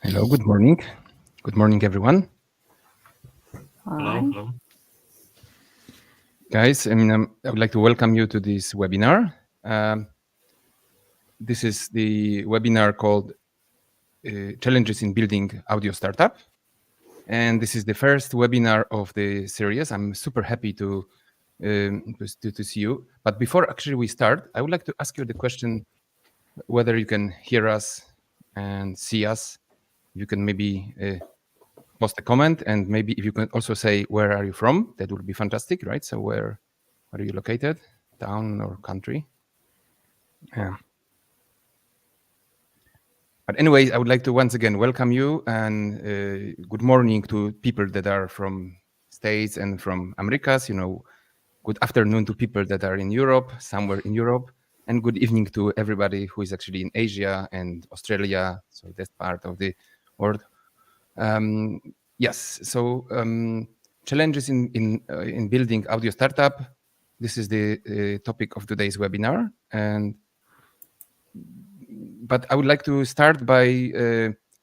Hello, good morning. Good morning, everyone. Hello, Hi. hello. Guys, I would like to welcome you to this webinar. This is the webinar called Challenges in Building Audio Startup. And this is the first webinar of the series. I'm super happy to see you. But before actually we start, I would like to ask you the question whether you can hear us and see us. You can maybe post a comment, and maybe if you can also say where are you from, that would be fantastic, right? So where are you located, town or country? Yeah. But anyway, I would like to once again welcome you and good morning to people that are from States and from Americas. Good afternoon to people that are in Europe, somewhere in Europe, and good evening to everybody who is actually in Asia and Australia. So that's part of the world. Yes. So challenges in building audio startup. This is the topic of today's webinar, but I would like to start by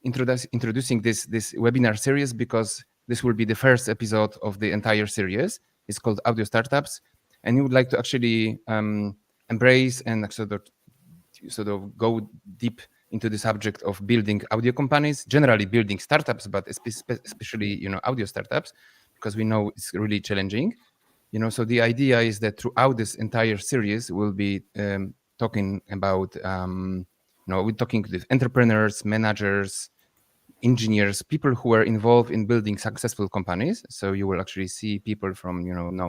introducing this webinar series because this will be the first episode of the entire series. It's called Audio Startups, and we would like to actually embrace and sort of go deep into the subject of building audio companies, generally building startups, but especially audio startups, because we know it's really challenging. So the idea is that throughout this entire series, we'll be talking about we're talking with entrepreneurs, managers, engineers, people who are involved in building successful companies. So you will actually see people from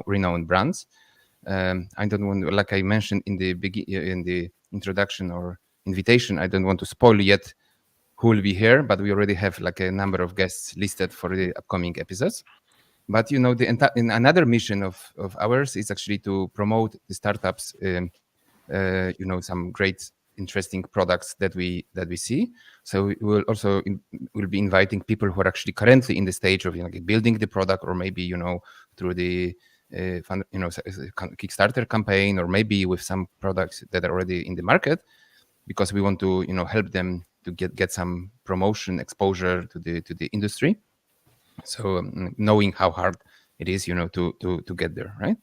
renowned brands. I don't want, like I mentioned in the introduction or invitation, I don't want to spoil yet who will be here, but we already have like a number of guests listed for the upcoming episodes. But in another mission of ours is actually to promote the startups. Some great interesting products that we see. So we will also will be inviting people who are actually currently in the stage of building the product, or maybe through the Kickstarter campaign, or maybe with some products that are already in the market, because we want to help them to get some promotion exposure to the industry. So knowing how hard it is to get there, right?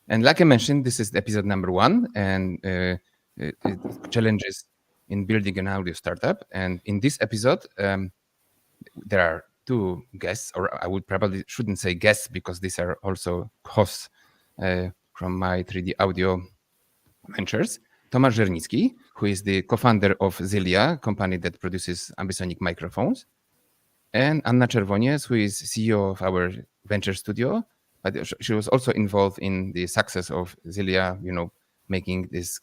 And like I mentioned, this is episode number 1, and challenges in building an audio startup. And in this episode, there are 2 guests, or I would probably shouldn't say guests, because these are also hosts from my 3D audio ventures. Tomasz Żernicki, who is the co-founder of Zylia, company that produces ambisonic microphones, and Anna Czerwoniec, who is CEO of our venture studio, but she was also involved in the success of Zylia, making these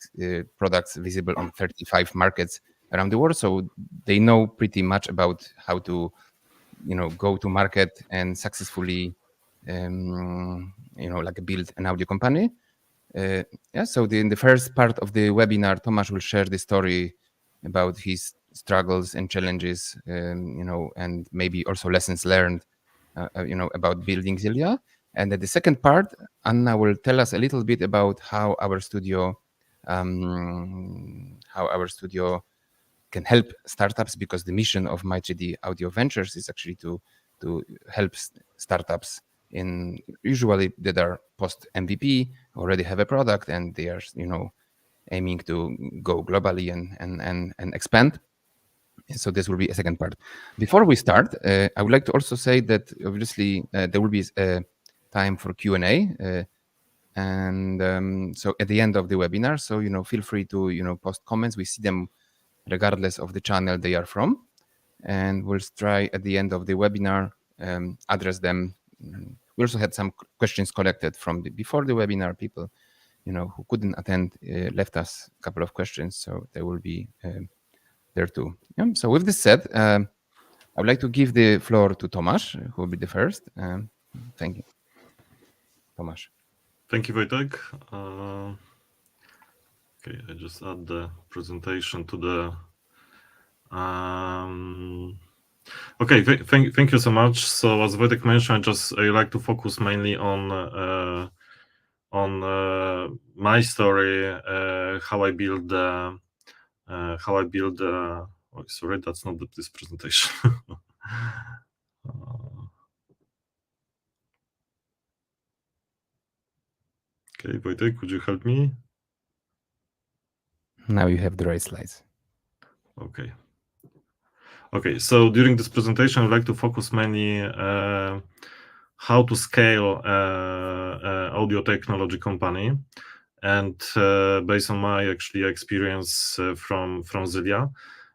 products visible on 35 markets around the world. So they know pretty much about how to, go to market and successfully, build an audio company. So in the first part of the webinar, Tomasz will share the story about his struggles and challenges, and maybe also lessons learned, about building Zylia. And at the second part, Anna will tell us a little bit about how our studio can help startups, because the mission of my 3D Audio Ventures is actually to help startups in usually that are post MVP, already have a product, and they are aiming to go globally and expand. So this will be a second part. Before we start, I would like to also say that obviously there will be time for Q&A, and so at the end of the webinar, so feel free to post comments. We see them regardless of the channel they are from, and we'll try at the end of the webinar address them. We also had some questions collected from before the webinar. People who couldn't attend left us a couple of questions, so they will be there too. Yeah. So with this said, I would like to give the floor to Tomasz, who will be the first. Thank you, Tomasz. Thank you, Wojtek. Okay, I just add the presentation to the. Okay, thank you so much. So as Wojtek mentioned, I like to focus mainly on my story, how I build Oh, sorry, that's not this presentation. Okay, Wojtek, could you help me? Now you have the right slides. Okay. Okay, so during this presentation, I'd like to focus mainly how to scale audio technology company, and based on my actually experience from Zylia.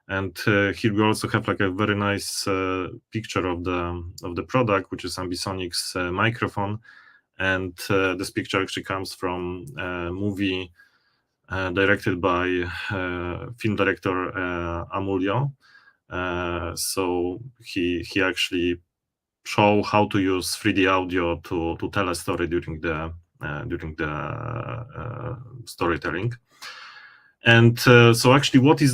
And here we also have like a very nice picture of the product, which is ambisonics microphone. And this picture actually comes from a movie directed by film director Amulio. So he actually show how to use 3D audio to tell a story during the storytelling. And so actually, what is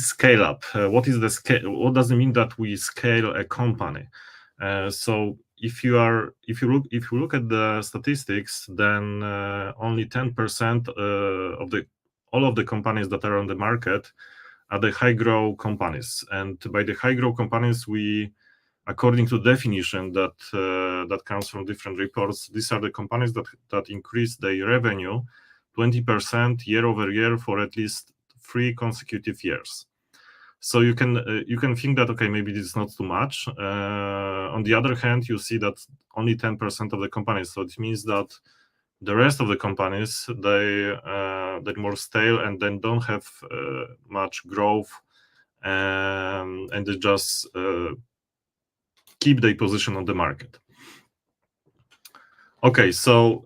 scale up? What is the scale? What does it mean that we scale a company? So if you look at the statistics, then only 10% of all of the companies that are on the market are the high growth companies. And by the high growth companies, we, according to definition that comes from different reports, these are the companies that increase their revenue 20% year over year for at least 3 consecutive years. So you can think that, okay, maybe this is not too much. On the other hand, you see that only 10% of the companies. So it means that the rest of the companies, they're more stale and then don't have much growth, and they just keep their position on the market. Okay, so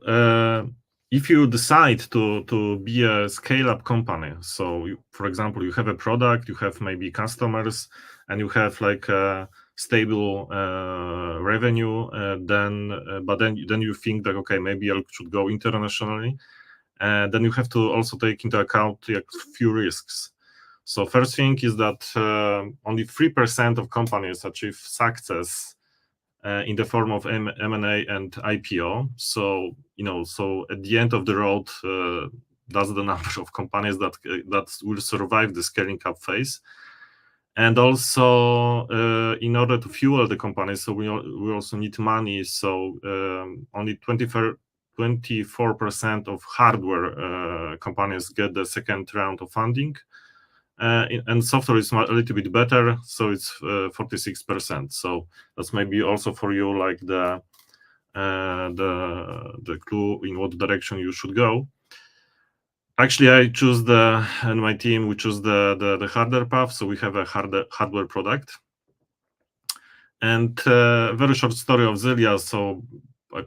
if you decide to be a scale-up company, so for example, you have a product, you have maybe customers, and you have like a stable revenue, then you think that, okay, maybe I should go internationally, then you have to also take into account a few risks. So first thing is that only 3% of companies achieve success in the form of M&A and IPO. So so at the end of the road, that's the number of companies that will survive the scaling up phase. And also, in order to fuel the companies, so we also need money. So only 24% of hardware companies get the second round of funding. And software is a little bit better, so it's 46%. So that's maybe also for you like the clue in what direction you should go. Actually, and my team, we choose the hardware path, so we have a hardware product. And very short story of Zylia. So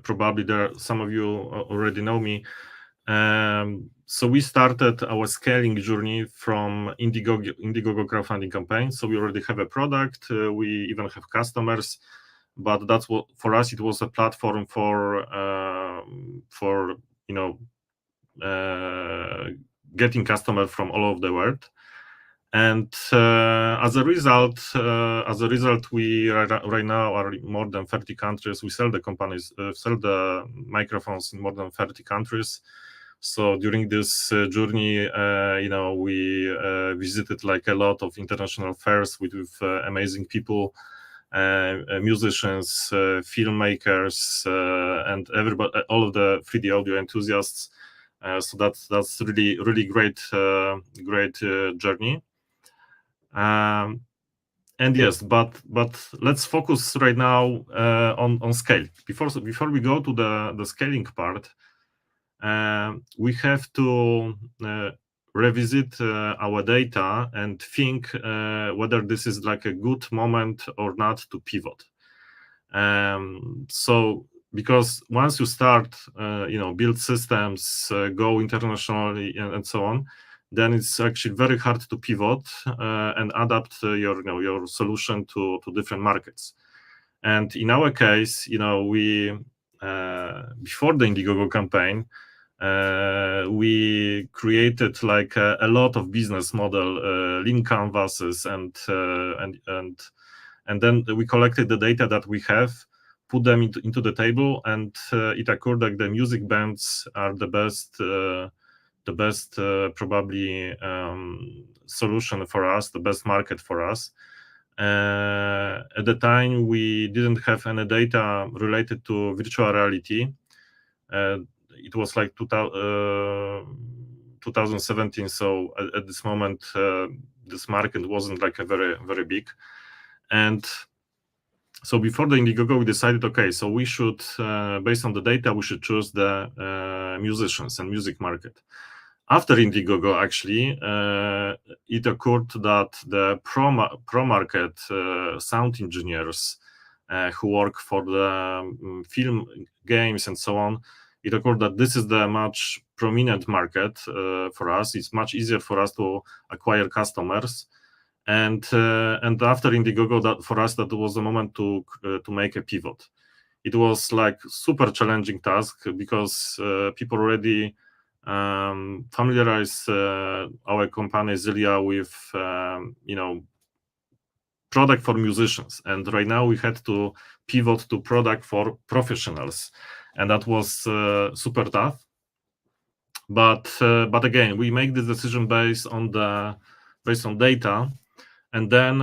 probably some of you already know me. So we started our scaling journey from Indiegogo crowdfunding campaign. So we already have a product. We even have customers, but that's what for us it was a platform for getting customers from all over the world. And as a result, we right now are in more than 30 countries. We sell the microphones in more than 30 countries. So during this journey, we visited like a lot of international fairs with amazing people, musicians, filmmakers, and everybody, all of the 3D audio enthusiasts. So that's really great journey. And yes, but let's focus right now on scale. Before we go to the scaling part, we have to revisit our data and think whether this is like a good moment or not to pivot. So because once you start, build systems, go internationally and so on, then it's actually very hard to pivot and adapt your solution to different markets. And in our case, we before the Indiegogo campaign, we created like a lot of business model, lean canvases, and then we collected the data that we have, put them into the table, and it occurred that the music bands are the probably solution for us, the best market for us. At the time, we didn't have any data related to virtual reality. It was like 2017, so at this moment, this market wasn't like a very big. And so before the Indiegogo, we decided, okay, so we should, based on the data, we should choose the musicians and music market. After Indiegogo, actually, it occurred that the pro market sound engineers who work for the film, games, and so on, it occurred that this is the much prominent market for us. It's much easier for us to acquire customers. And after Indiegogo, that for us that was the moment to make a pivot. It was like super challenging task because people already familiarize our company Zylia with product for musicians, and right now we had to pivot to product for professionals, and that was super tough. But again, we make the decision based on data. And then,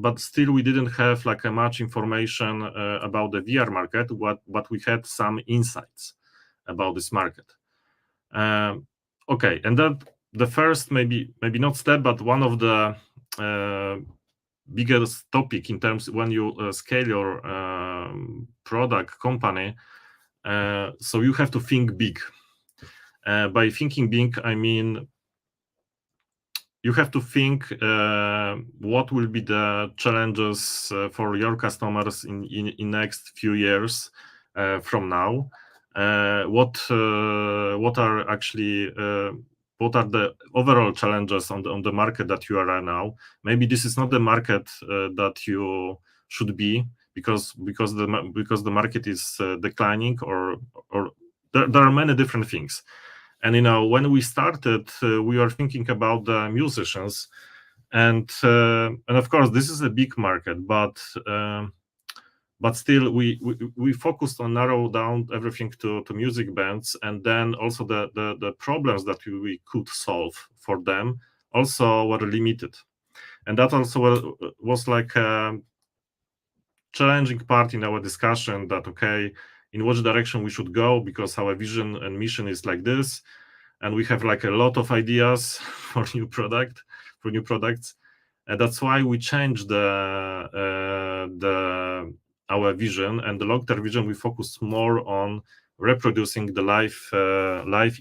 but still, we didn't have like a much information about the VR market. But we had some insights about this market. Okay, and that the first maybe not step, but one of the biggest topic in terms when you scale your product company. So you have to think big. By thinking big, I mean, you have to think what will be the challenges for your customers in next few years from now. What are actually what are the overall challenges on the market that you are right now? Maybe this is not the market that you should be because the market is declining, or there are many different things. And when we started, we were thinking about the musicians, and of course this is a big market, but still we focused on narrow down everything to music bands, and then also the problems that we could solve for them also were limited, and that also was like a challenging part in our discussion. That okay, in which direction we should go, because our vision and mission is like this. And we have like a lot of ideas for new products, and that's why we changed our vision, and the long-term vision. We focus more on reproducing the live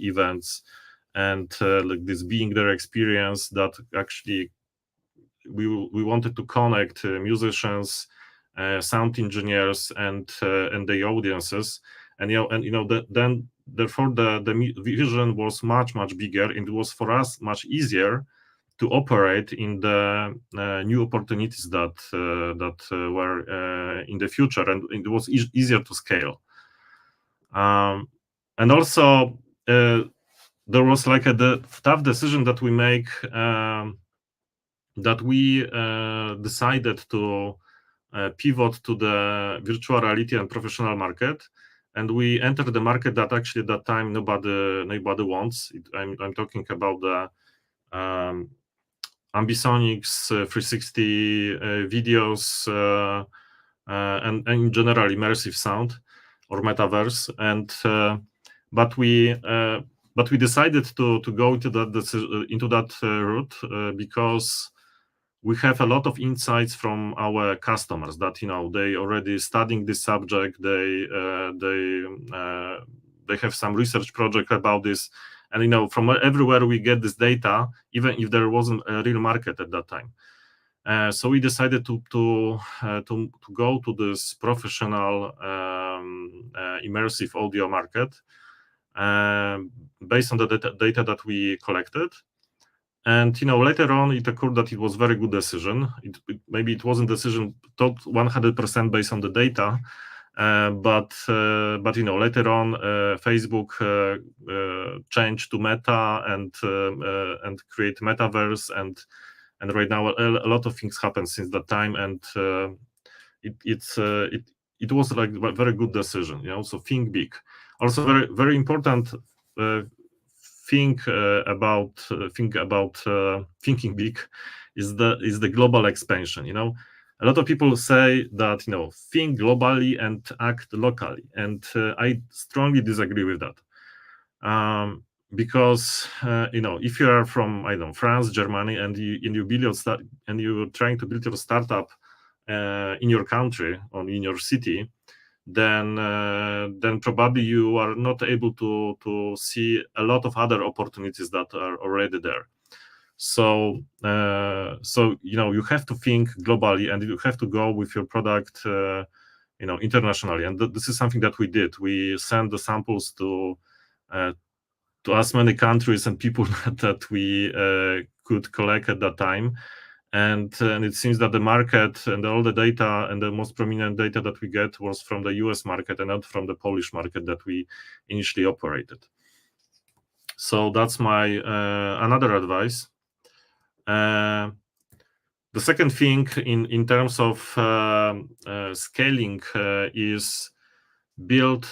events, and like this being their experience. That actually we wanted to connect musicians, sound engineers, and the audiences, and then therefore the vision was much bigger, and it was for us much easier to operate in the new opportunities that were in the future, and it was easier to scale. And also there was like the tough decision that we make, that we decided to pivot to the virtual reality and professional market, and we entered the market that actually at that time nobody wants. I'm talking about the ambisonics 360 videos and in general immersive sound or metaverse, and but we decided to go into that route because we have a lot of insights from our customers that they already studying this subject. They have some research project about this, and from everywhere we get this data, even if there wasn't a real market at that time. So we decided to go to this professional immersive audio market based on the data that we collected. And later on, it occurred that it was very good decision. Maybe it wasn't decision 100% based on the data, but later on, Facebook changed to Meta and create metaverse, and right now a lot of things happen since that time, and it was like a very good decision. So think big. Also very important thinking big is the global expansion. A lot of people say that think globally and act locally, and I strongly disagree with that. Because if you are from, I don't know, France, Germany, and you're trying to build your startup in your country or in your city, then probably you are not able to see a lot of other opportunities that are already there. So you have to think globally, and you have to go with your product internationally. And this is something that we did. We sent the samples to as many countries and people that we could collect at that time. And it seems that the market and all the data and the most prominent data that we get was from the US market and not from the Polish market that we initially operated. So that's my another advice. The second thing in terms of scaling is build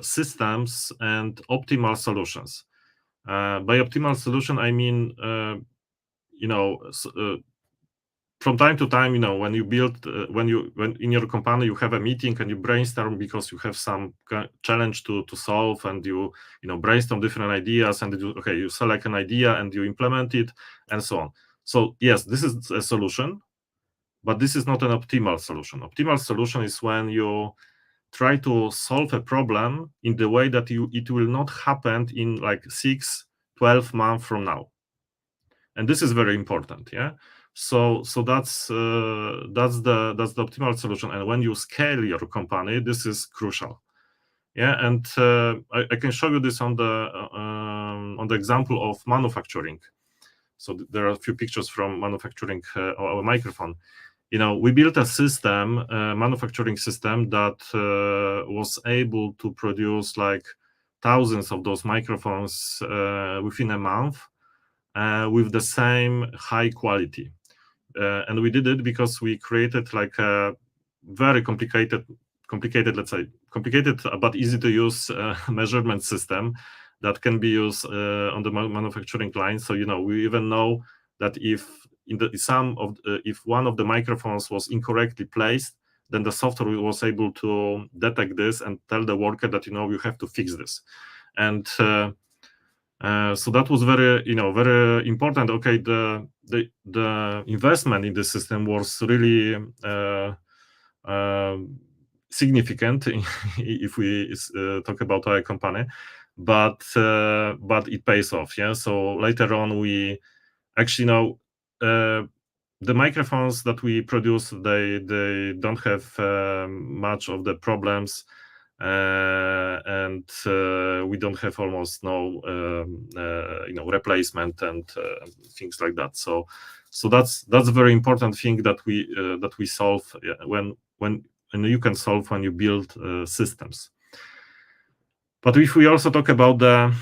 systems and optimal solutions. By optimal solution, I mean from time to time, when you build, when in your company you have a meeting and you brainstorm because you have some challenge to solve, and you brainstorm different ideas, and you select an idea and you implement it, and so on. So yes, this is a solution, but this is not an optimal solution. Optimal solution is when you try to solve a problem in the way that it will not happen in like 6-12 months from now. And this is very important. Yeah. So that's the optimal solution. And when you scale your company, this is crucial. Yeah. And I can show you this on the example of manufacturing. So there are a few pictures from manufacturing our microphone. We built a system, a manufacturing system that was able to produce like thousands of those microphones within a month with the same high quality. And we did it because we created like a very complicated, let's say, complicated but easy to use measurement system that can be used on the manufacturing line. So, we even know that if one of the microphones was incorrectly placed, then the software was able to detect this and tell the worker that you have to fix this. And so that was very very important. Okay, the investment in the system was really significant if we talk about our company, but it pays off. Yeah. So later on, we actually the microphones that we produce, they don't have much of the problems, and we don't have almost no replacement and things like that. So that's a very important thing that we solve when you can solve when you build systems. But if we also talk about the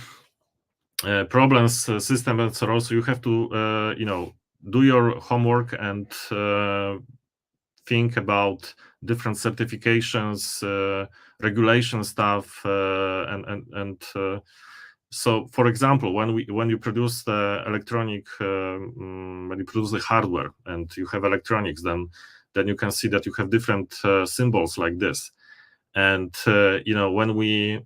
problems, system, and so on, so you have to do your homework and think about different certifications, regulation stuff, and so, for example, when you produce the electronic, when you produce the hardware and you have electronics, then you can see that you have different symbols like this. And when we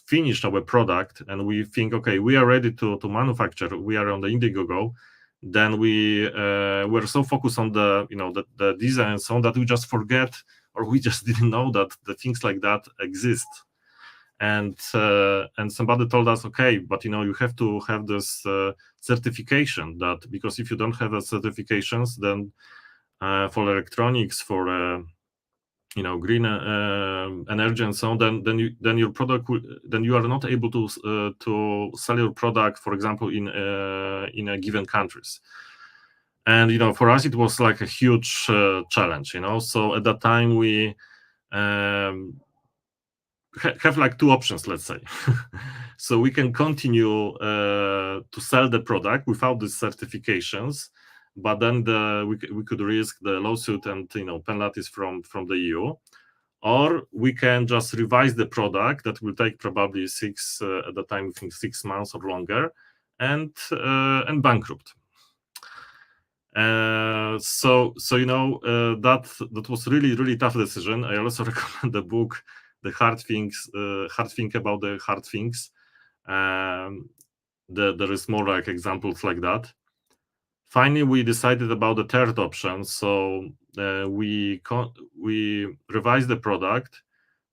finish our product and we think, okay, we are ready to manufacture, we are on the Indiegogo, then we're so focused on the the design and so on that we just forget, or we just didn't know that the things like that exist. And somebody told us, okay, but you have to have this certification, that because if you don't have the certifications, then for electronics, for green energy and so on, then your product then you are not able to sell your product, for example, in a given countries. And for us it was like a huge challenge. So at that time we have like two options, let's say. So we can continue to sell the product without these certifications, but then we could risk the lawsuit and penalties from the EU, or we can just revise the product that will take probably at the time I think 6 months or longer, and bankrupt. So that was really tough decision. I also recommend the book, The Hard Things, Hard Thing About the Hard Things. There is more like examples like that. Finally, we decided about the third option. So we revised the product,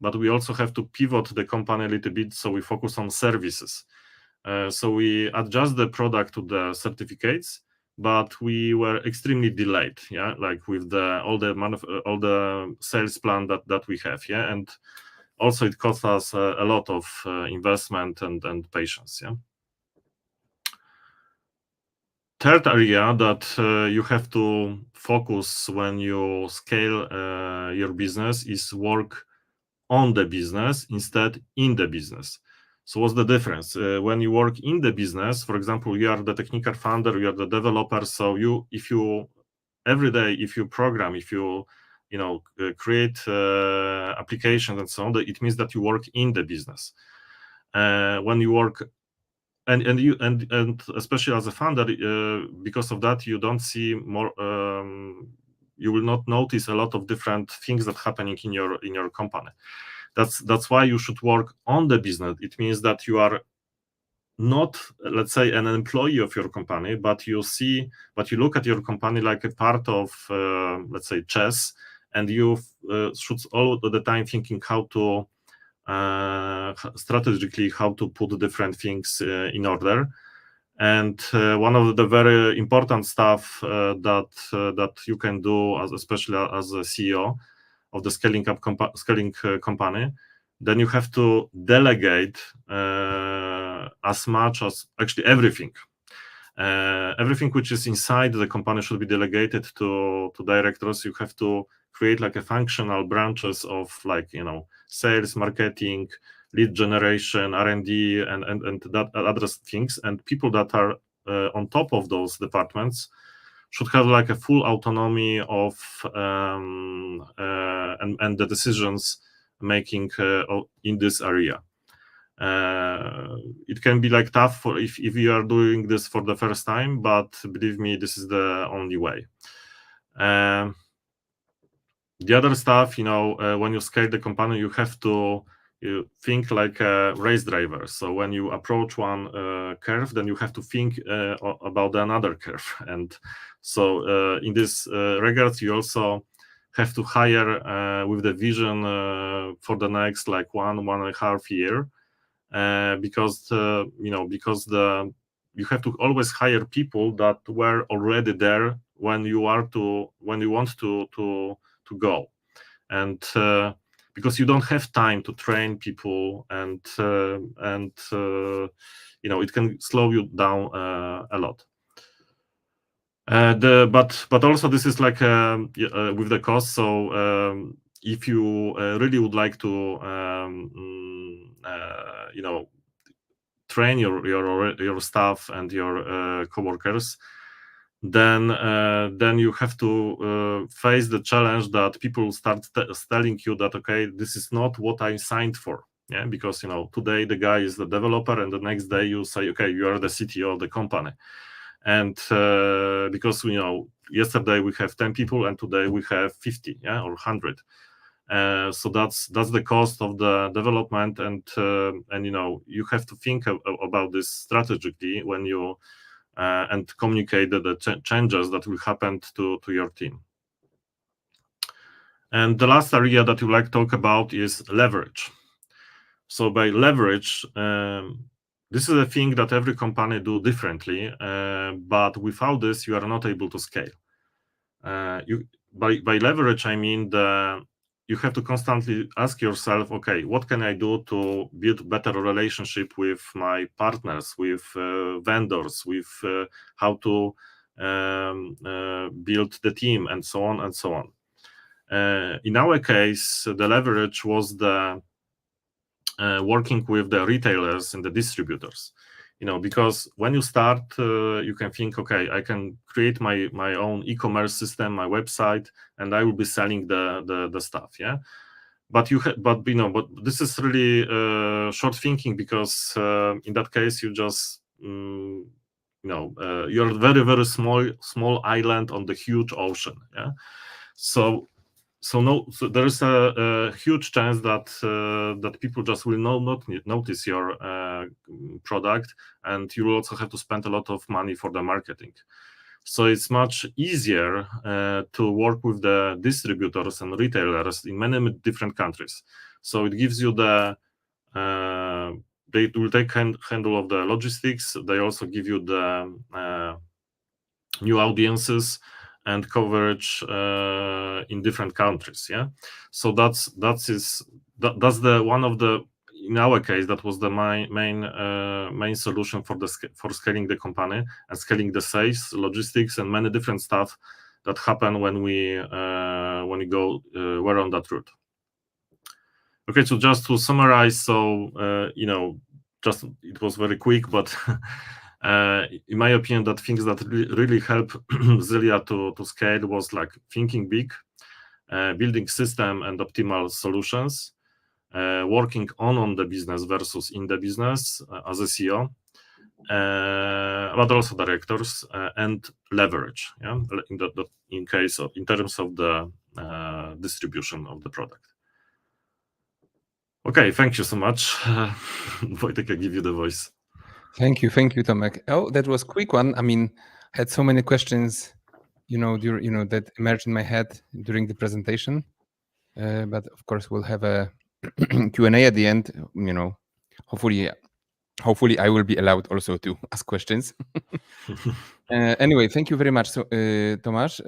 but we also have to pivot the company a little bit. So we focus on services. So we adjust the product to the certificates, but we were extremely delayed. Yeah, like with all the sales plan that we have. Yeah, and also it cost us a lot of investment and patience. Yeah. Third area that you have to focus when you scale your business is work on the business instead in the business. So what's the difference? When you work in the business, for example, you are the technical founder, you are the developer. So if you every day, if you program, if you create applications and so on, it means that you work in the business. When you work and especially as a founder, because of that, you don't see more. You will not notice a lot of different things that happening in your company. That's why you should work on the business. It means that you are not, let's say, an employee of your company, but you look at your company like a part of, let's say, chess, and you should all the time thinking how to strategically how to put different things in order. And one of the very important stuff that you can do, especially as a CEO of the scaling company, then you have to delegate as much as actually everything. Everything which is inside the company should be delegated to directors. You have to create like a functional branches of sales, marketing, lead generation, R&D, and that other things. And people that are on top of those departments should have like a full autonomy of and the decisions making in this area. It can be like tough for if you are doing this for the first time, but believe me, this is the only way. The other stuff, when you scale the company, you have to think like a race driver. So when you approach one curve, then you have to think about another curve. And so in this regards, you also have to hire with the vision for the next like 1.5 year, because you have to always hire people that were already there when you want to go, and because you don't have time to train people, and it can slow you down a lot. But also this is like with the cost. So if you really would like to train your staff and your coworkers, then you have to face the challenge that people start telling you that, okay, this is not what I signed for. Yeah, because today the guy is the developer, and the next day you say, okay, you are the CTO of the company, and because yesterday we have 10 people and today we have 50, yeah, or 100. So that's the cost of the development, and you have to think about this strategically when you and communicate the changes that will happen to your team. And the last area that you like to talk about is leverage. So by leverage, this is a thing that every company do differently, but without this, you are not able to scale. By leverage, I mean you have to constantly ask yourself, okay, what can I do to build better relationship with my partners, with vendors, with how to build the team, and so on and so on. In our case, the leverage was the working with the retailers and the distributors. Because when you start, you can think, okay, I can create my own e-commerce system, my website, and I will be selling the stuff. Yeah, but this is really short thinking, because in that case you just you're a very, very small island on the huge ocean. Yeah. So there is a huge chance that people just will not notice your product, and you will also have to spend a lot of money for the marketing. So it's much easier to work with the distributors and retailers in many different countries. So it gives you they will take handle of the logistics. They also give you the new audiences and coverage in different countries. Yeah, so that's the one of the, in our case, that was the main solution for scaling the company and scaling the sales, logistics, and many different stuff that happen when we go were on that route. Okay, so just to summarize, so just it was very quick, but in my opinion, that things that really help Zylia to scale was like thinking big, building system and optimal solutions, working on the business versus in the business as a CEO, but also directors, and leverage. Yeah, in terms of the distribution of the product. Okay, thank you so much. Wojtek, I give you the voice. Thank you, Tomek. Oh, that was a quick one. I mean, I had so many questions, that emerged in my head during the presentation. But of course, we'll have a Q&A at the end. Hopefully, I will be allowed also to ask questions. Anyway, thank you very much, Tomasz.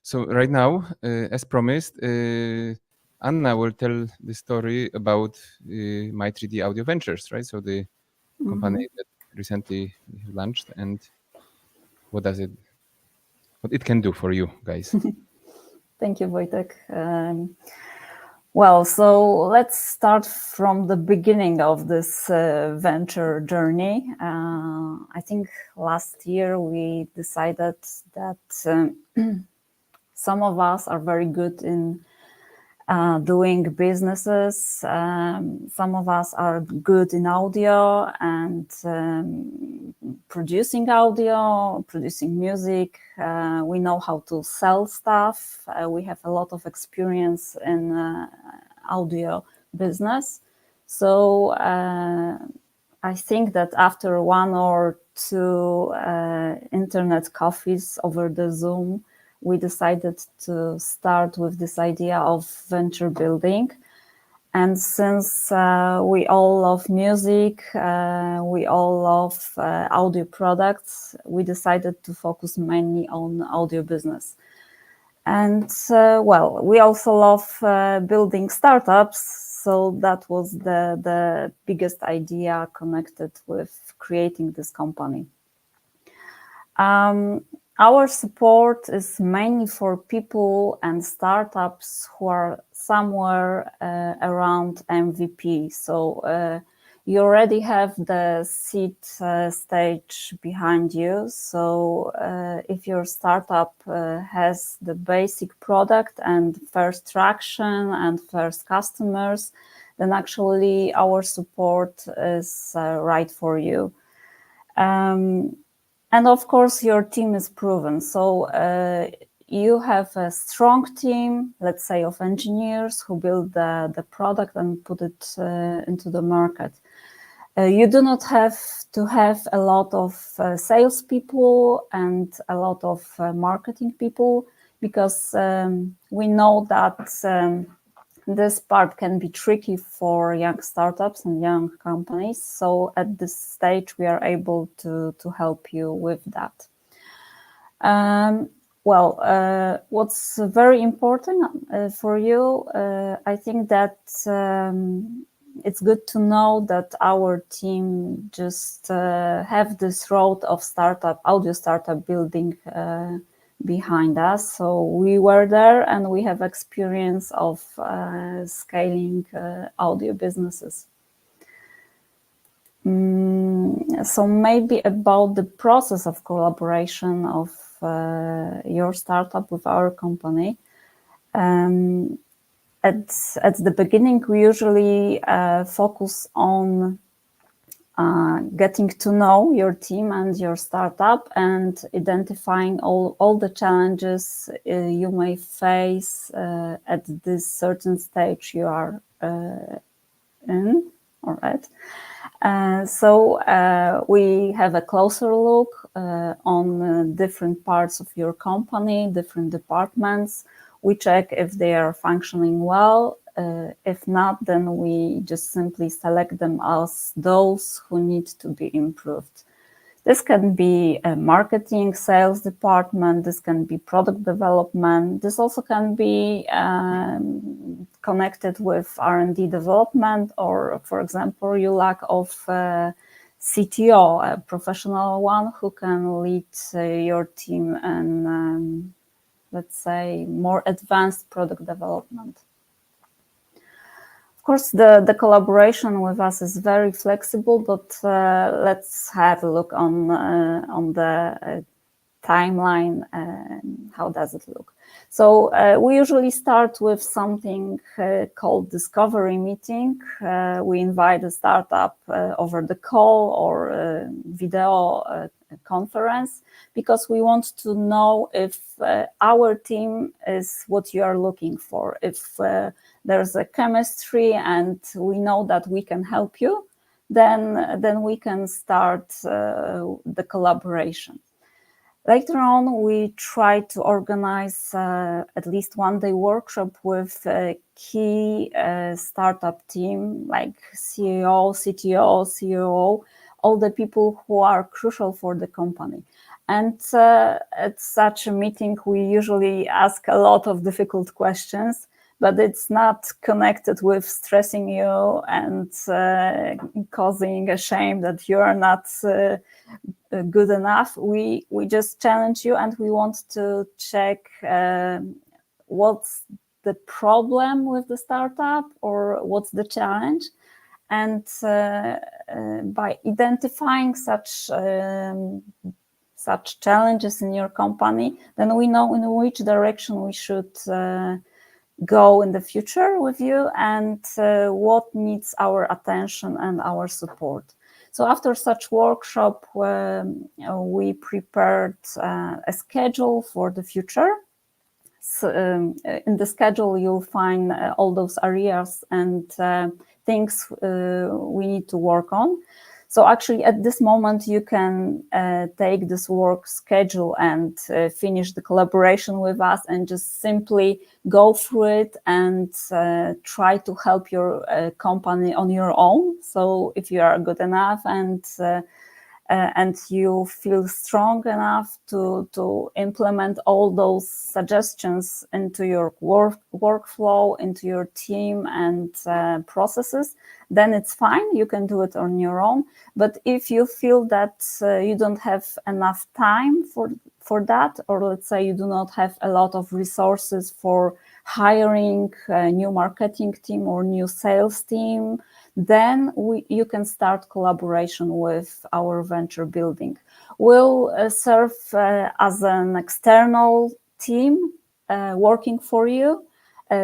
So right now, as promised, Anna will tell the story about my 3D Audio Ventures, right? So the company that recently launched, and what it can do for you guys. Thank you, Wojtek. Well, so let's start from the beginning of this venture journey. I think last year we decided that some of us are very good in doing businesses. Some of us are good in audio and producing audio, producing music. We know how to sell stuff. We have a lot of experience in audio business. So I think that after one or two internet coffees over the Zoom, we decided to start with this idea of venture building. And since we all love music, we all love audio products, we decided to focus mainly on audio business. And well, we also love building startups. So that was the biggest idea connected with creating this company. Our support is mainly for people and startups who are somewhere around MVP. So you already have the seed stage behind you. So if your startup has the basic product and first traction and first customers, then actually our support is right for you. And of course, your team is proven. So you have a strong team, let's say, of engineers who build the product and put it into the market. You do not have to have a lot of salespeople and a lot of marketing people, because we know that this part can be tricky for young startups and young companies. So at this stage, we are able to help you with that. Well, what's very important for you, I think that it's good to know that our team just have this road of audio startup building behind us. So we were there and we have experience of scaling audio businesses. So maybe about the process of collaboration of your startup with our company. At the beginning, we usually focus on getting to know your team and your startup and identifying all the challenges you may face at this certain stage you are in. All right. So we have a closer look on different parts of your company, different departments. We check if they are functioning well. If not, then we just simply select them as those who need to be improved. This can be a marketing, sales department. This can be product development. This also can be connected with R&D development, or, for example, you lack of CTO, a professional one who can lead your team in, let's say, more advanced product development. Of course, the collaboration with us is very flexible, but let's have a look on the timeline. How does it look? So we usually start with something called discovery meeting. We invite a startup over the call or video conference because we want to know if our team is what you are looking for. If there's a chemistry and we know that we can help you, then we can start the collaboration. Later on, we try to organize at least one-day workshop with a key startup team like CEO, CTO, COO, all the people who are crucial for the company. And at such a meeting, we usually ask a lot of difficult questions, but it's not connected with stressing you and causing a shame that you are not good enough. We just challenge you, and we want to check what's the problem with the startup or what's the challenge. And by identifying such challenges in your company, then we know in which direction we should go in the future with you and what needs our attention and our support. So after such workshop, we prepared a schedule for the future. So, in the schedule, you'll find all those areas and things we need to work on. So actually, at this moment, you can take this work schedule and finish the collaboration with us and just simply go through it and try to help your company on your own. So if you are good enough and you feel strong enough to implement all those suggestions into your workflow, into your team and processes, then it's fine. You can do it on your own. But if you feel that you don't have enough time for that, or let's say you do not have a lot of resources for hiring a new marketing team or new sales team, then you can start collaboration with our venture building. We'll serve as an external team working for you,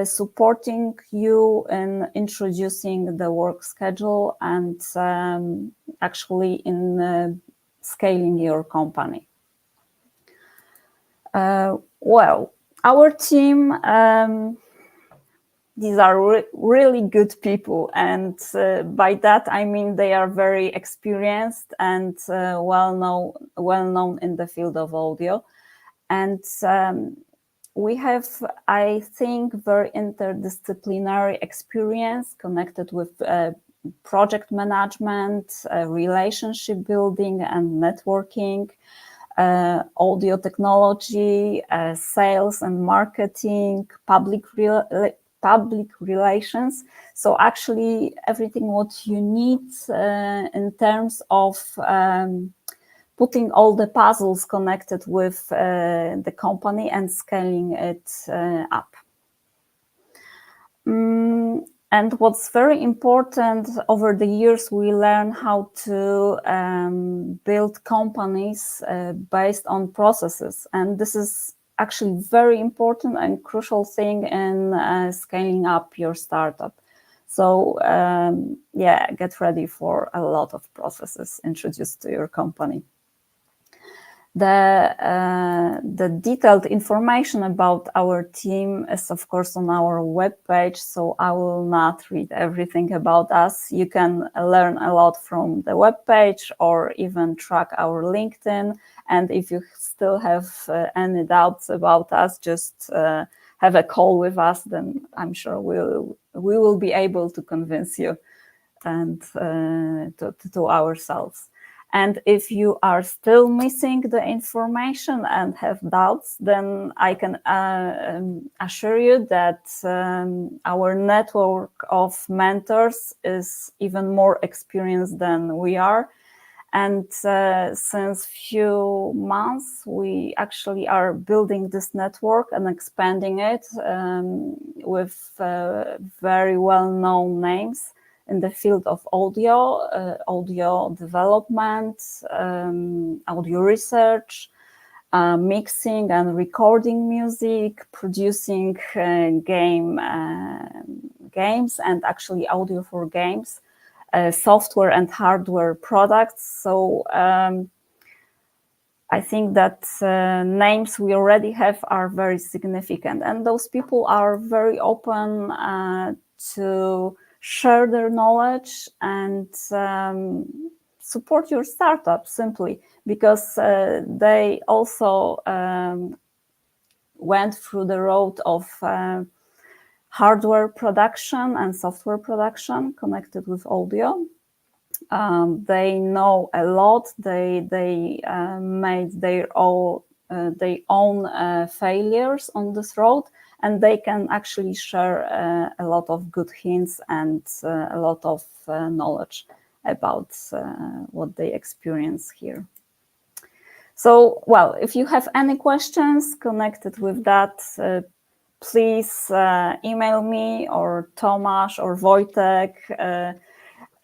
supporting you in introducing the work schedule and actually in scaling your company. Well, our team, these are really good people, and by that I mean they are very experienced and well known in the field of audio. And we have, I think, very interdisciplinary experience connected with project management, relationship building and networking, audio technology, sales and marketing, public relations. So actually everything what you need in terms of putting all the puzzles connected with the company and scaling it up. And what's very important, over the years, we learn how to build companies based on processes. And this is actually very important and crucial thing in scaling up your startup. So get ready for a lot of processes introduced to your company. The detailed information about our team is, of course, on our webpage, so I will not read everything about us. You can learn a lot from the webpage or even track our LinkedIn. And if you still have any doubts about us, just have a call with us, then I'm sure we will be able to convince you and to ourselves. And if you are still missing the information and have doubts, then I can assure you that our network of mentors is even more experienced than we are. And since few months, we actually are building this network and expanding it with very well-known names in the field of audio, audio development, audio research, mixing and recording music, producing games and actually audio for games, software and hardware products. So I think that names we already have are very significant, and those people are very open to share their knowledge and support your startup simply because they also went through the road of hardware production and software production connected with audio. They know a lot. They made their own failures on this road, and they can actually share a lot of good hints and a lot of knowledge about what they experience here. So, well, if you have any questions connected with that, please email me or Tomasz or Wojtek.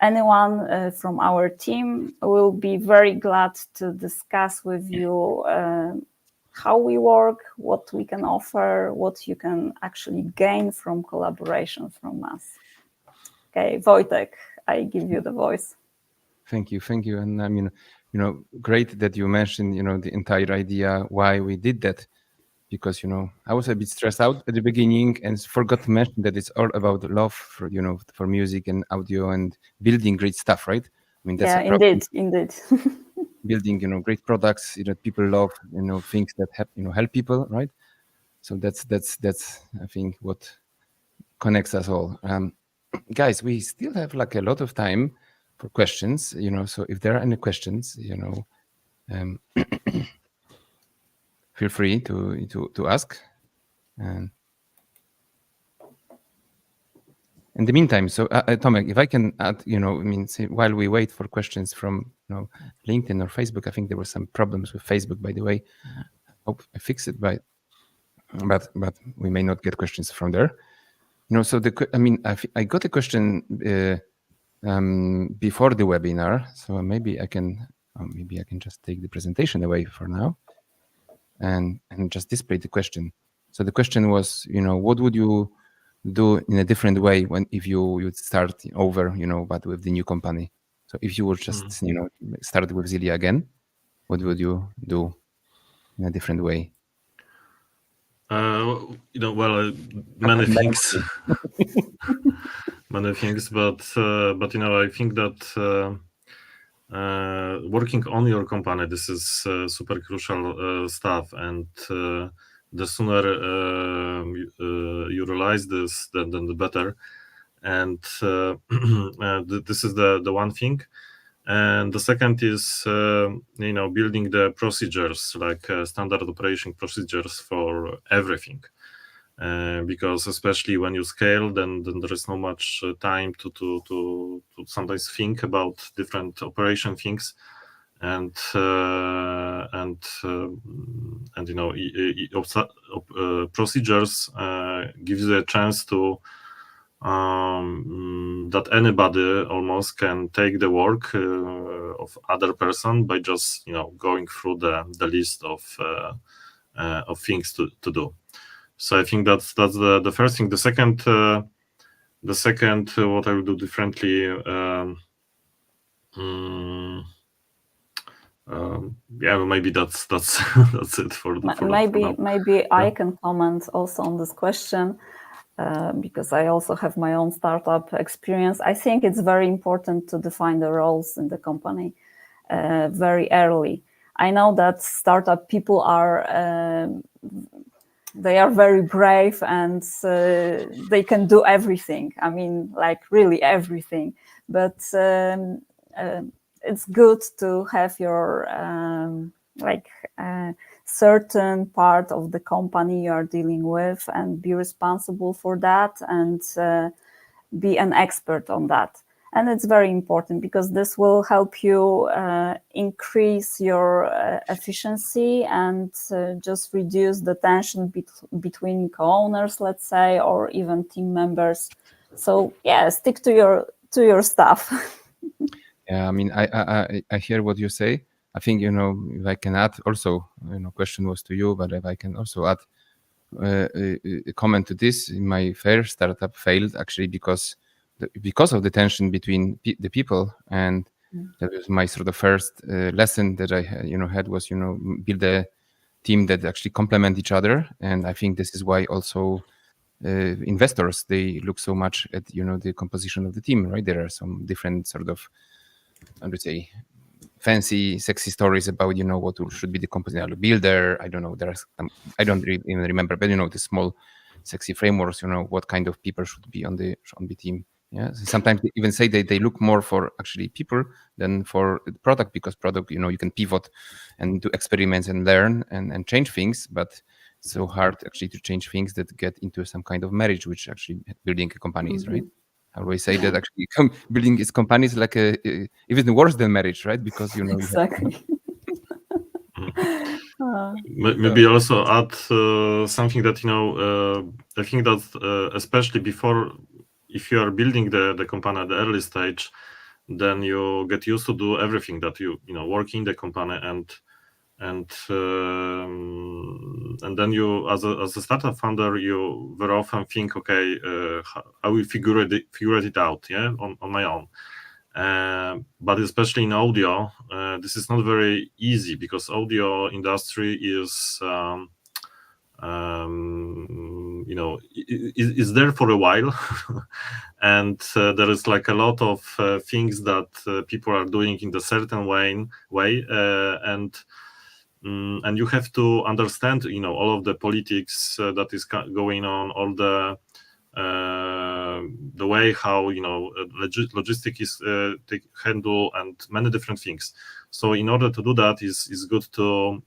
Anyone from our team will be very glad to discuss with you how we work, what we can offer, what you can actually gain from collaboration from us. Okay, Wojtek, I give you the voice. Thank you. And I mean, great that you mentioned, the entire idea why we did that, because I was a bit stressed out at the beginning and forgot to mention that it's all about love for for music and audio and building great stuff, right? I mean, that's indeed. Building great products people love, things that help people, right? So that's I think what connects us all. Guys, we still have like a lot of time for questions, so if there are any questions, feel free to ask. And in the meantime, so Tomek, if I can add, while we wait for questions from LinkedIn or Facebook, I think there were some problems with Facebook, by the way. Hope I fixed it, but we may not get questions from there. So I got a question before the webinar, so maybe I can just take the presentation away for now and just display the question. So the question was, what would you do in a different way if you would start over, but with the new company? So if you would just, start with Zylia again, what would you do in a different way? Many things, many things, but I think that working on your company, this is super crucial stuff, and the sooner you realize this, then the better. And this is the one thing. And the second is, building the procedures, like standard operation procedures for everything. Because especially when you scale, then there is not much time to sometimes think about different operation things, and procedures gives you a chance to that anybody almost can take the work of other person by just going through the list of things to do. So I think that's the first thing. The second The second, what I will do differently. Yeah, maybe that's that's it for maybe I can comment also on this question. Because I also have my own startup experience. I think it's very important to define the roles in the company very early. I know that startup people they are very brave and they can do everything. I mean, like really everything. But it's good to have your certain part of the company you are dealing with and be responsible for that and be an expert on that. And it's very important because this will help you increase your efficiency and just reduce the tension between co-owners, let's say, or even team members. So yeah, stick to your stuff. Yeah, I mean, I hear what you say. I think, if I can add also, question was to you, but if I can also add a comment to this, in my first startup failed actually because of the tension between the people, and that was my sort of first lesson that I had was build a team that actually complement each other, and I think this is why also investors, they look so much at the composition of the team, right? There are some different sort of, I would say, fancy, sexy stories about what should be the composition builder. I don't know. There's I don't even remember, but the small, sexy frameworks. What kind of people should be on the team. Yeah. So sometimes they even say they look more for actually people than for the product, because product you can pivot and do experiments and learn and change things, but it's so hard actually to change things that get into some kind of marriage, which actually building a company is, right? I always say that actually building his company is like even worse than marriage, right? Because exactly. Maybe also add something that I think that especially before, if you are building the company at the early stage, then you get used to do everything that you work in the company, and then you as a startup founder, you very often think, okay, I will figure it out, yeah, on my own. But especially in audio, this is not very easy, because audio industry is is there for a while, and there is like a lot of things that people are doing in the certain way, and you have to understand all of the politics that is going on, all the way how logistic is handle, and many different things. So in order to do that, is good to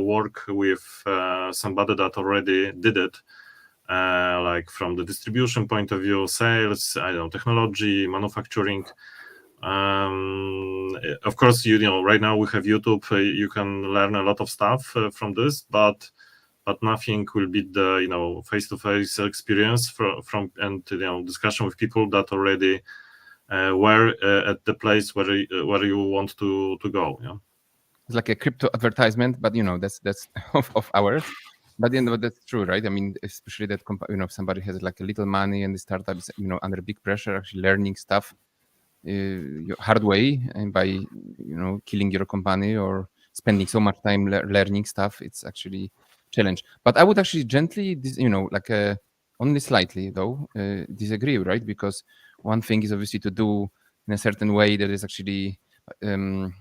work with somebody that already did it, like from the distribution point of view, sales, I don't know, technology, manufacturing. Of course, right now we have YouTube. You can learn a lot of stuff from this, but nothing will beat the face-to-face experience from and discussion with people that already were at the place where you want to go. Yeah, it's like a crypto advertisement, but that's of ours. But that's true, right? I mean, especially that if somebody has like a little money and the startup is under big pressure, actually learning stuff hard way, and by killing your company or spending so much time learning stuff, it's actually challenge. But I would actually gently only slightly though disagree, right? Because one thing is obviously to do in a certain way that is actually or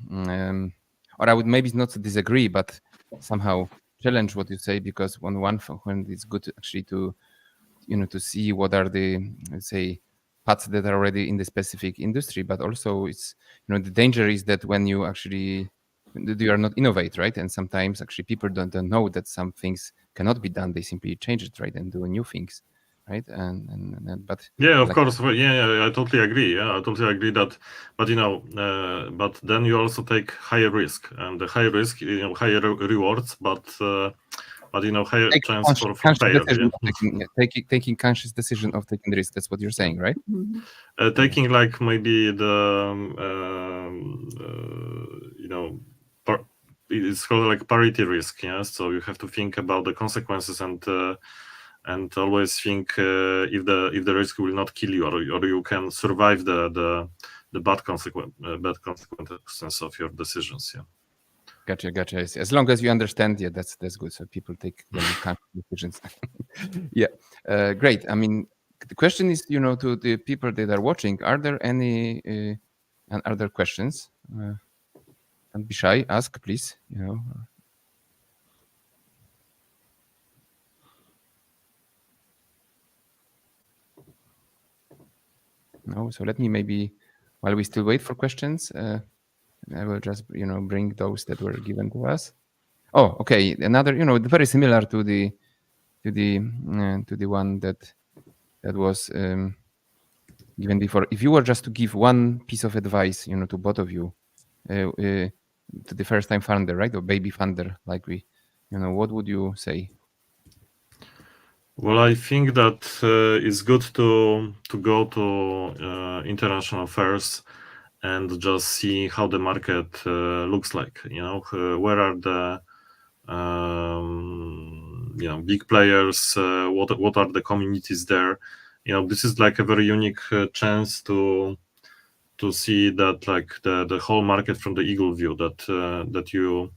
I would maybe not disagree, but somehow challenge what you say, because when it's good actually to to see what are the, let's say, paths that are already in the specific industry, but also it's the danger is that when you actually you are not innovate, right? And sometimes actually people don't know that some things cannot be done, they simply change it, right, and do new things, right? And but yeah, of course. Well, yeah, I totally agree. Yeah, I totally agree that, but but then you also take higher risk, and the higher risk, higher rewards, but higher chance for failure. Taking conscious decision of taking the risk. That's what you're saying, right? Taking like maybe the it's called like parity risk. Yeah, so you have to think about the consequences, and and always think if the risk will not kill you, or you can survive the bad consequences of your decisions. Yeah. Gotcha. As long as you understand, yeah, that's good. So people take conscious decisions. Yeah, great. I mean, the question is, to the people that are watching, are there any other questions? Don't be shy. Ask, please. No. So let me maybe, while we still wait for questions, I will just bring those that were given to us. Oh, okay. Another, very similar to the one that was given before. If you were just to give one piece of advice, to both of you, to the first-time founder, right, or baby founder, like we, what would you say? Well, I think that it's good to go to international fairs and just see how the market looks like. Where are the big players? What are the communities there? This is like a very unique chance to see that, like, the whole market from the eagle view. That you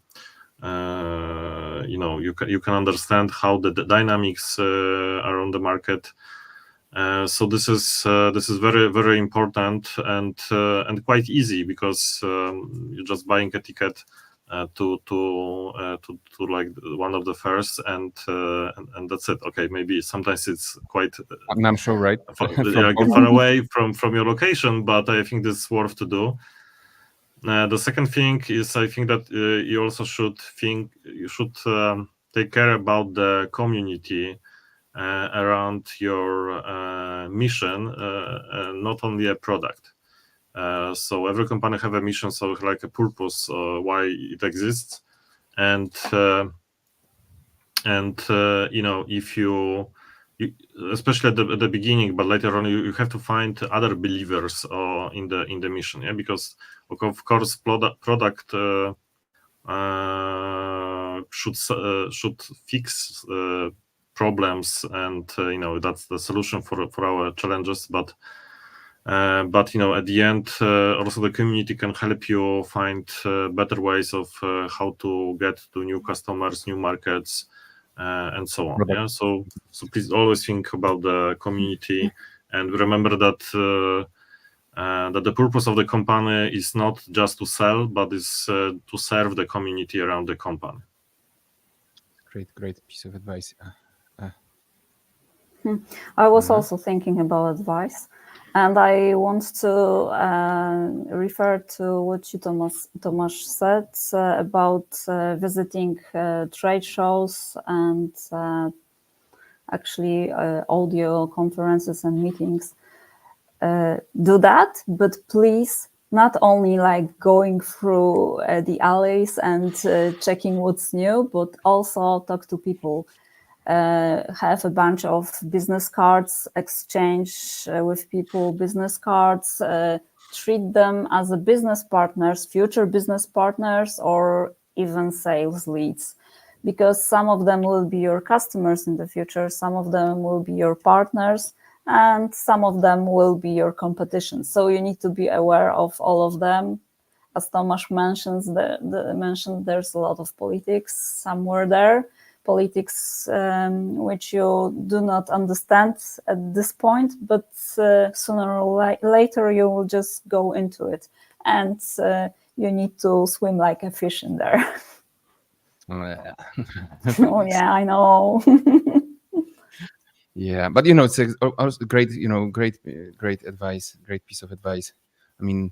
you can understand how the dynamics are on the market. So this is very, very important, and quite easy, because you're just buying a ticket to like one of the fairs, and that's it. Okay, maybe sometimes it's quite I'm sure, right? far away from your location, but I think this is worth to do. The second thing is, I think that you also should take care about the community around your mission, not only a product. So every company have a mission, so like a purpose why it exists, and if you especially at the beginning, but later on you have to find other believers in the mission. Yeah, because of course product should fix problems, and that's the solution for our challenges, but at the end, also the community can help you find better ways of how to get to new customers, new markets, and so on. Yeah, so please always think about the community, and remember that that the purpose of the company is not just to sell, but is to serve the community around the company. Great piece of advice. I was also thinking about advice, and I want to refer to what you, Tomasz, said about visiting trade shows and actually audio conferences and meetings. Do that, but please, not only like going through the alleys and checking what's new, but also talk to people. Have a bunch of business cards, exchange with people business cards, treat them as a business partners, future business partners, or even sales leads, because some of them will be your customers in the future, some of them will be your partners, and some of them will be your competition. So you need to be aware of all of them. As Tomasz mentioned, there's a lot of politics somewhere there. Politics which you do not understand at this point, but sooner or later you will just go into it, and you need to swim like a fish in there. Oh yeah, I know. Yeah, but it's also great, great advice, great piece of advice. I mean,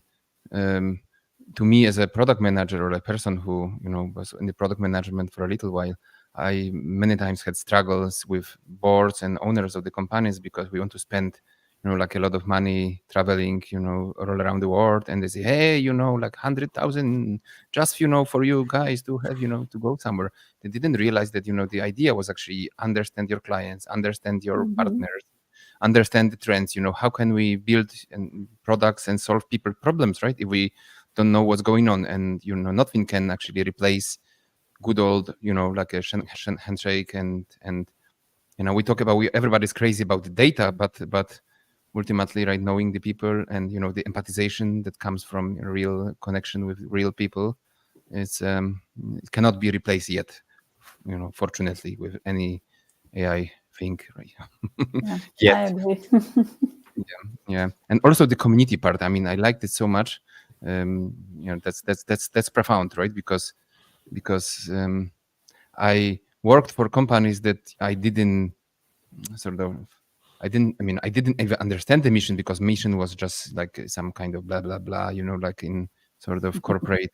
to me as a product manager, or a person who was in the product management for a little while, I many times had struggles with boards and owners of the companies, because we want to spend like a lot of money traveling all around the world, and they say, hey, like 100,000 just for you guys to have to go somewhere. They didn't realize that the idea was actually understand your clients, understand your partners, understand the trends. How can we build products and solve people problems, right? If we don't know what's going on, and nothing can actually replace good old like a handshake and we talk about everybody's crazy about the data, but ultimately, right, knowing the people and the empathization that comes from a real connection with real people, it cannot be replaced yet. Fortunately, with any AI thing, right? Yeah, I agree. Yeah, and also the community part. I mean, I liked it so much. That's profound, right? Because I worked for companies that I didn't even understand the mission, because mission was just like some kind of blah blah blah, like in sort of corporate,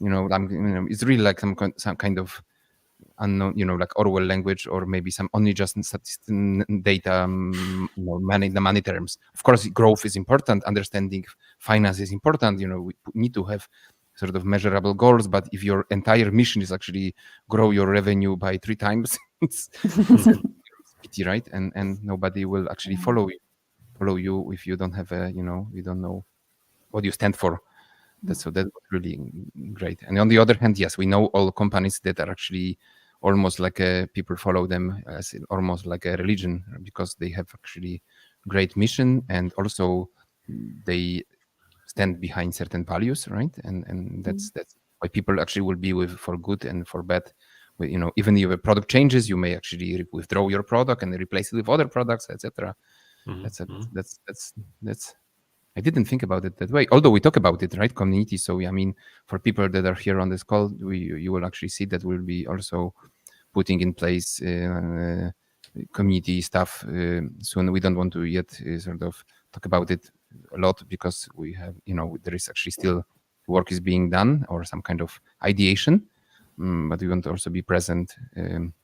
it's really like some kind of unknown, like Orwell language, or maybe some only just data, the money terms. Of course, growth is important, understanding finance is important. We need to have sort of measurable goals, but if your entire mission is actually grow your revenue by 3 times, it's pity, right? And nobody will actually follow you if you don't have you don't know what you stand for. That was really great. And on the other hand, yes, we know all companies that are actually almost like people follow them as almost like a religion, because they have actually great mission, and also they stand behind certain values, right? And that's why people actually will be with for good and for bad. Even if a product changes, you may actually withdraw your product and replace it with other products, etc. That's I didn't think about it that way, although we talk about it, right? Community. So I mean, for people that are here on this call, you will actually see that we'll be also putting in place community stuff soon. We don't want to yet sort of talk about it a lot, because we have, there is actually still work is being done, or some kind of ideation, but we want to also be present in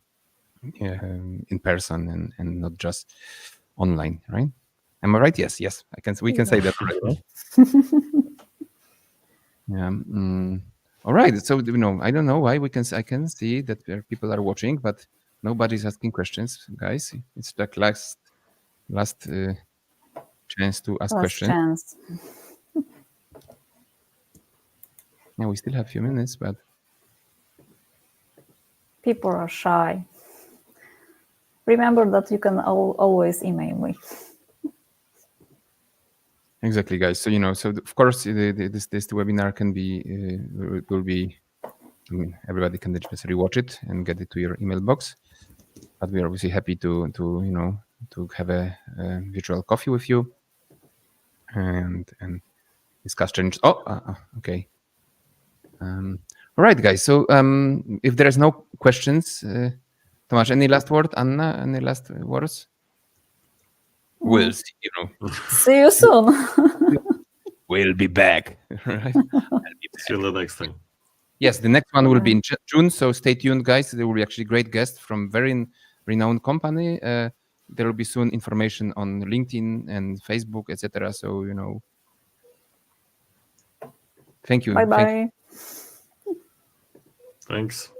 person, and not just online, right? Am I right? Yes. We can say that, right? Yeah. All right. So I don't know why I can see that people are watching, but nobody's asking questions, guys. It's like last chance to ask Last questions. chance. Yeah, we still have a few minutes, but People are shy. Remember that you can always email me. exactly, guys. So so of course this webinar can be will be. I mean, everybody can just rewatch it and get it to your email box. But we are obviously happy to to have a virtual coffee with you and discuss changes. Okay. All right, guys. So if there is no questions, Tomasz, any last word? Anna, any last words? We'll see. See you soon. We'll be back. Right? See you the next time. Yes, the next one will be in June. So stay tuned, guys. There will be actually great guests from very renowned company. There will be soon information on LinkedIn and Facebook, etc. So thank you. Bye bye. Thanks.